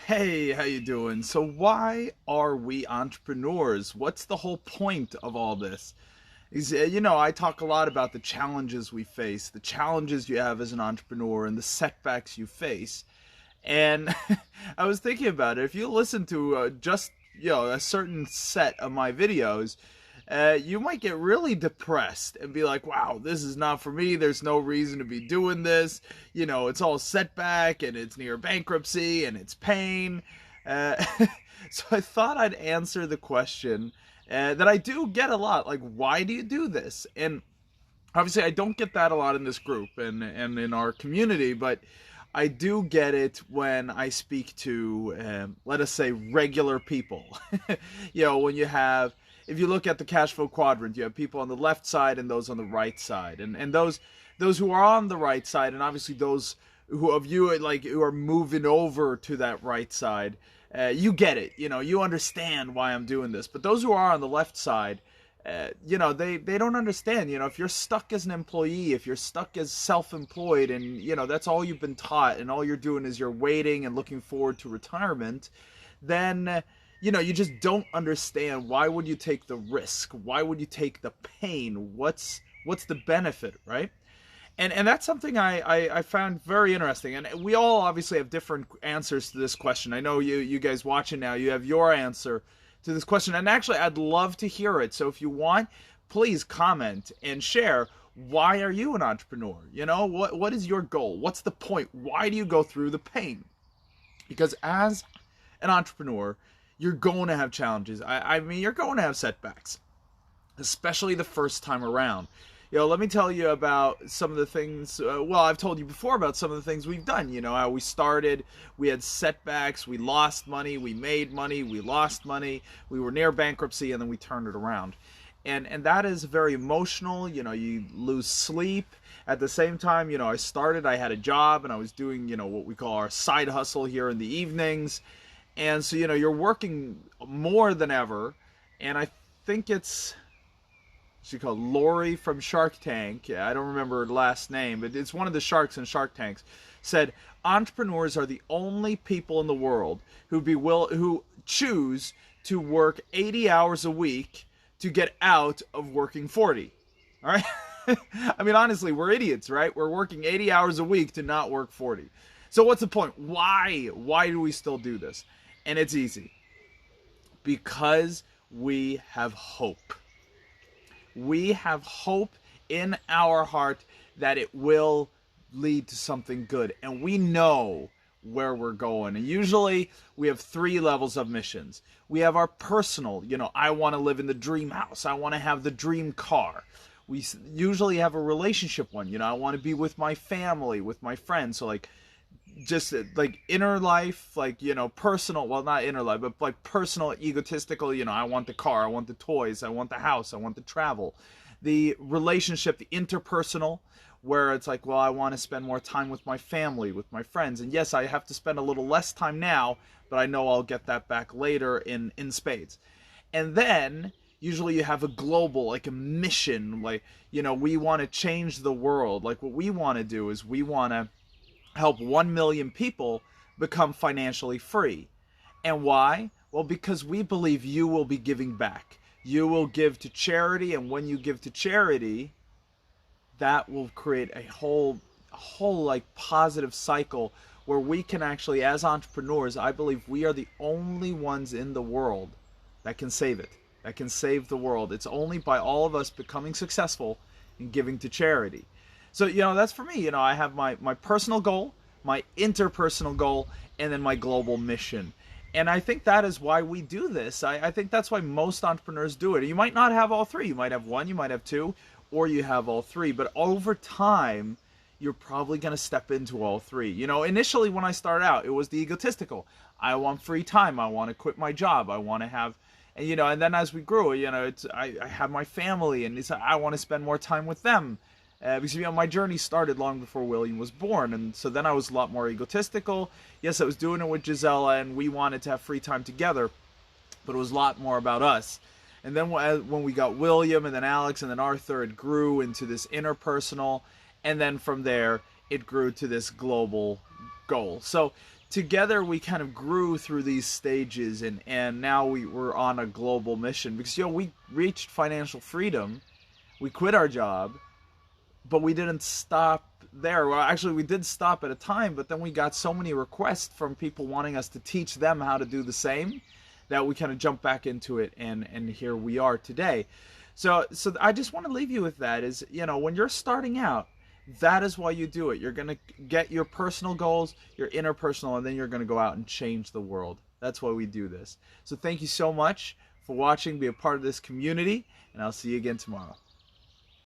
Hey, how you doing? So why are we entrepreneurs? What's the whole point of all this? I talk a lot about the challenges we face, the challenges you have as an entrepreneur and the setbacks you face. And I was thinking about it. If you listen to just, a certain set of my videos, you might get really depressed and be like, wow, this is not for me. There's no reason to be doing this. It's all setback and it's near bankruptcy and it's pain. Uh, so I thought I'd answer the question that I do get a lot, like, why do you do this? And obviously, I don't get that a lot in this group and in our community, but I do get it when I speak to, let us say, regular people. When if you look at the cash flow quadrant, you have people on the left side and those on the right side, and those who are on the right side, and obviously those who are moving over to that right side, you get it. You understand why I'm doing this. But those who are on the left side, they don't understand. If you're stuck as an employee, if you're stuck as self-employed, and that's all you've been taught, and all you're doing is you're waiting and looking forward to retirement, then you just don't understand. Why would you take the risk? Why would you take the pain? What's the benefit, right? And that's something I found very interesting. And we all obviously have different answers to this question. I know you guys watching now, you have your answer to this question. And actually, I'd love to hear it. So if you want, please comment and share. Why are you an entrepreneur? What is your goal? What's the point? Why do you go through the pain? Because as an entrepreneur, you're going to have challenges. I mean, you're going to have setbacks, especially the first time around. Let me tell you about some of the things. I've told you before about some of the things we've done. How we started, we had setbacks, we lost money, we made money, we lost money, we were near bankruptcy, and then we turned it around. And that is very emotional. You lose sleep. At the same time, I had a job and I was doing, what we call our side hustle here in the evenings. And so, you're working more than ever. And I think she's called Lori from Shark Tank. I don't remember her last name, but it's one of the sharks in Shark Tanks. Said entrepreneurs are the only people in the world who choose to work 80 hours a week to get out of working 40. All right. I mean, honestly, we're idiots, right? We're working 80 hours a week to not work 40. So what's the point? Why do we still do this? And it's easy. Because we have hope. We have hope in our heart that it will lead to something good. And we know where we're going. And usually we have 3 levels of missions. We have our personal, I want to live in the dream house. I want to have the dream car. We usually have a relationship one. I want to be with my family, with my friends. So just like inner life, personal, well, not inner life, but like personal, egotistical, I want the car, I want the toys, I want the house, I want the travel. The relationship, the interpersonal, where it's like, well, I want to spend more time with my family, with my friends. And yes, I have to spend a little less time now, but I know I'll get that back later in spades. And then usually you have a global, like a mission, we want to change the world. Like what we want to do is we want to help 1 million people become financially free. And why? Well, because we believe you will be giving back. You will give to charity, and when you give to charity, that will create a whole positive cycle where we can actually, as entrepreneurs, I believe we are the only ones in the world that can save it, that can save the world. It's only by all of us becoming successful and giving to charity. So, that's for me. I have my personal goal, my interpersonal goal, and then my global mission. And I think that is why we do this. I think that's why most entrepreneurs do it. You might not have all 3. You might have 1, you might have 2, or you have all 3. But over time, you're probably going to step into all 3. Initially when I started out, it was the egotistical. I want free time. I want to quit my job. I want to have, and then as we grew, I have my family, and I want to spend more time with them. Because my journey started long before William was born, and so then I was a lot more egotistical. Yes, I was doing it with Gisela, and we wanted to have free time together, but it was a lot more about us. And then when we got William, and then Alex, and then Arthur, it grew into this interpersonal, and then from there, it grew to this global goal. So together we kind of grew through these stages, and now we're on a global mission because we reached financial freedom. We quit our job, but we didn't stop there. Well, actually, we did stop at a time, but then we got so many requests from people wanting us to teach them how to do the same that we kind of jumped back into it, and here we are today. So I just want to leave you with that is, when you're starting out, that is why you do it. You're going to get your personal goals, your interpersonal, and then you're going to go out and change the world. That's why we do this. So thank you so much for watching, be a part of this community, and I'll see you again tomorrow.